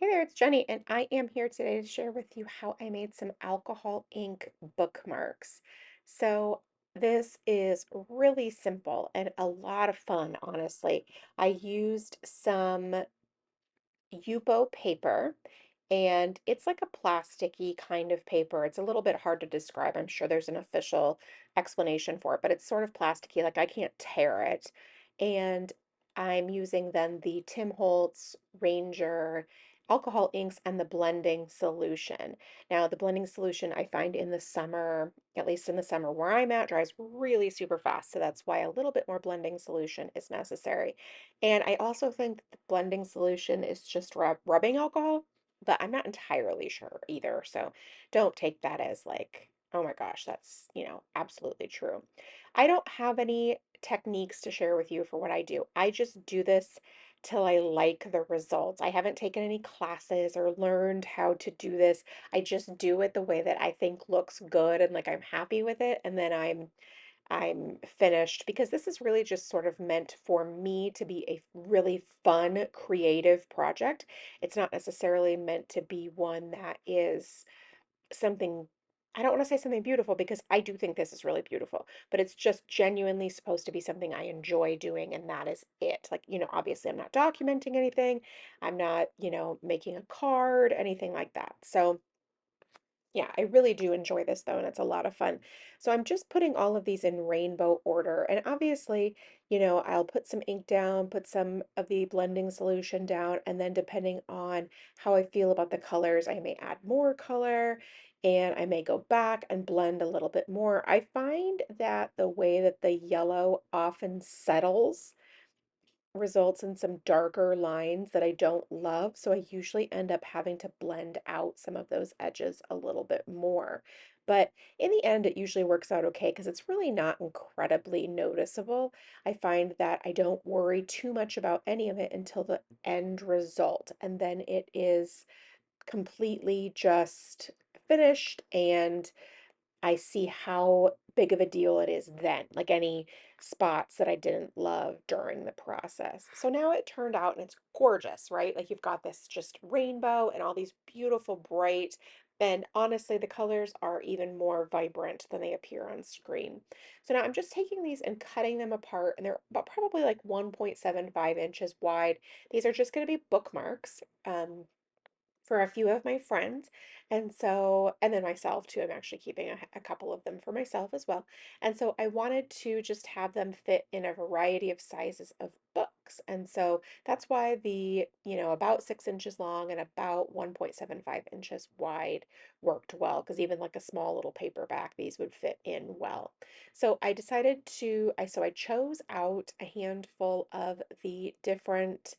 Hey there, it's Jenny, and I am here today to share with you how I made some alcohol ink bookmarks. So, this is really simple and a lot of fun, honestly. I used some Yupo paper, and it's like a plasticky kind of paper. It's a little bit hard to describe. I'm sure there's an official explanation for it, but it's sort of plasticky, like I can't tear it. And I'm using then the Tim Holtz Ranger alcohol inks and the blending solution. Now, the blending solution I find in the summer, at least in the summer where I'm at, dries really super fast. So that's why a little bit more blending solution is necessary. And I also think the blending solution is just rubbing alcohol, but I'm not entirely sure either. So don't take that as like, oh my gosh, that's, absolutely true. I don't have any techniques to share with you for what I do. I just do this till I like the results. I haven't taken any classes or learned how to do this. I just do it the way that I think looks good and like I'm happy with it. And then I'm finished because this is really just sort of meant for me to be a really fun, creative project. It's not necessarily meant to be one that is something, I don't want to say something beautiful because I do think this is really beautiful, but it's just genuinely supposed to be something I enjoy doing, and that is it. Like, obviously, I'm not documenting anything, I'm not, making a card, anything like that. So, yeah, I really do enjoy this though, and it's a lot of fun. So I'm just putting all of these in rainbow order. And obviously, I'll put some ink down, put some of the blending solution down, and then depending on how I feel about the colors, I may add more color and I may go back and blend a little bit more. I find that the way that the yellow often settles results in some darker lines that I don't love. So I usually end up having to blend out some of those edges a little bit more. But in the end, it usually works out okay because it's really not incredibly noticeable. I find that I don't worry too much about any of it until the end result. And then it is completely just finished and I see how big of a deal it is then, like any spots that I didn't love during the process. So now it turned out and it's gorgeous, right? Like you've got this just rainbow and all these beautiful bright, and honestly, the colors are even more vibrant than they appear on screen. So now I'm just taking these and cutting them apart, and they're about probably like 1.75 inches wide. These are just going to be bookmarks. For a few of my friends. And then myself too. I'm actually keeping a couple of them for myself as well. And so I wanted to just have them fit in a variety of sizes of books. And so that's why about 6 inches long and about 1.75 inches wide worked well, because even like a small little paperback, these would fit in well. So I chose out a handful of the different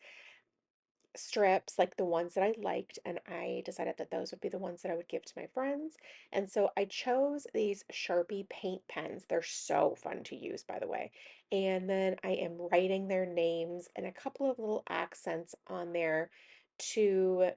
strips, like the ones that I liked, and I decided that those would be the ones that I would give to my friends. And so I chose these Sharpie paint pens. They're so fun to use, by the way. And then I am writing their names and a couple of little accents on there to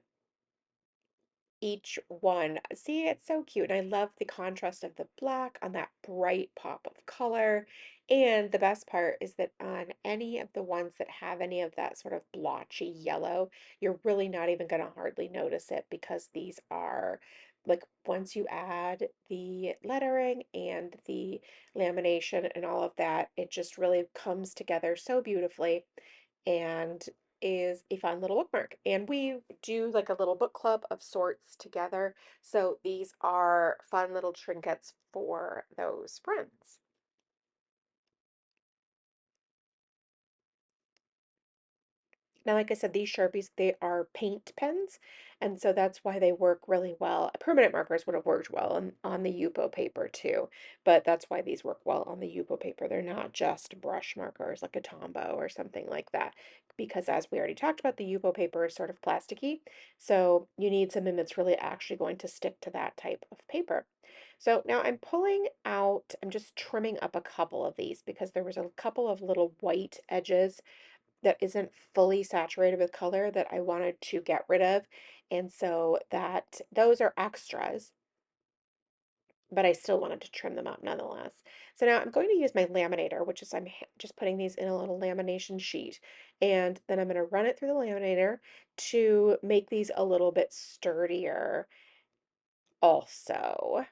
each one. See, it's so cute. And I love the contrast of the black on that bright pop of color. And the best part is that on any of the ones that have any of that sort of blotchy yellow, you're really not even going to hardly notice it because these are like once you add the lettering and the lamination and all of that, it just really comes together so beautifully and is a fun little bookmark. And we do like a little book club of sorts together. So these are fun little trinkets for those friends. Now, like I said, these Sharpies, they are paint pens, and so that's why they work really well. Permanent markers would have worked well on the Yupo paper too, but that's why these work well on the Yupo paper. They're not just brush markers like a Tombow or something like that, because as we already talked about, the Yupo paper is sort of plasticky, so you need something that's really actually going to stick to that type of paper. So now I'm just trimming up a couple of these because there was a couple of little white edges that isn't fully saturated with color that I wanted to get rid of. And so those are extras. but I still wanted to trim them up nonetheless. So now I'm going to use my laminator, which is just putting these in a little lamination sheet, and then I'm going to run it through the laminator to make these a little bit sturdier also.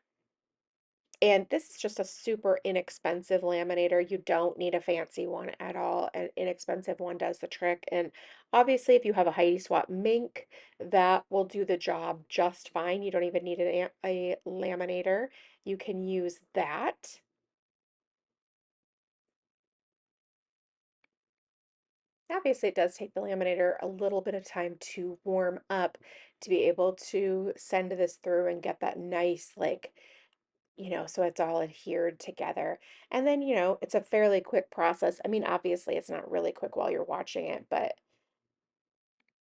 And this is just a super inexpensive laminator. You don't need a fancy one at all. An inexpensive one does the trick. And obviously, if you have a Heidi Swap Mink, that will do the job just fine. You don't even need a laminator. You can use that. Obviously, it does take the laminator a little bit of time to warm up to be able to send this through and get that nice, like, so it's all adhered together. And then, it's a fairly quick process. I mean, obviously, it's not really quick while you're watching it, but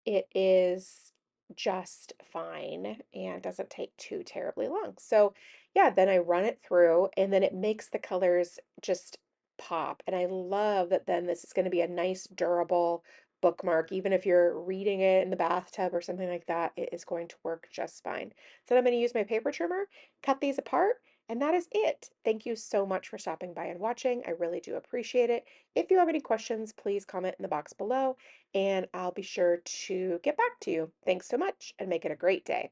it is just fine and doesn't take too terribly long. So, yeah, then I run it through and then it makes the colors just pop. And I love that then this is going to be a nice, durable bookmark. Even if you're reading it in the bathtub or something like that, it is going to work just fine. So, I'm going to use my paper trimmer, cut these apart, and that is it. Thank you so much for stopping by and watching. I really do appreciate it. If you have any questions, please comment in the box below and I'll be sure to get back to you. Thanks so much and make it a great day.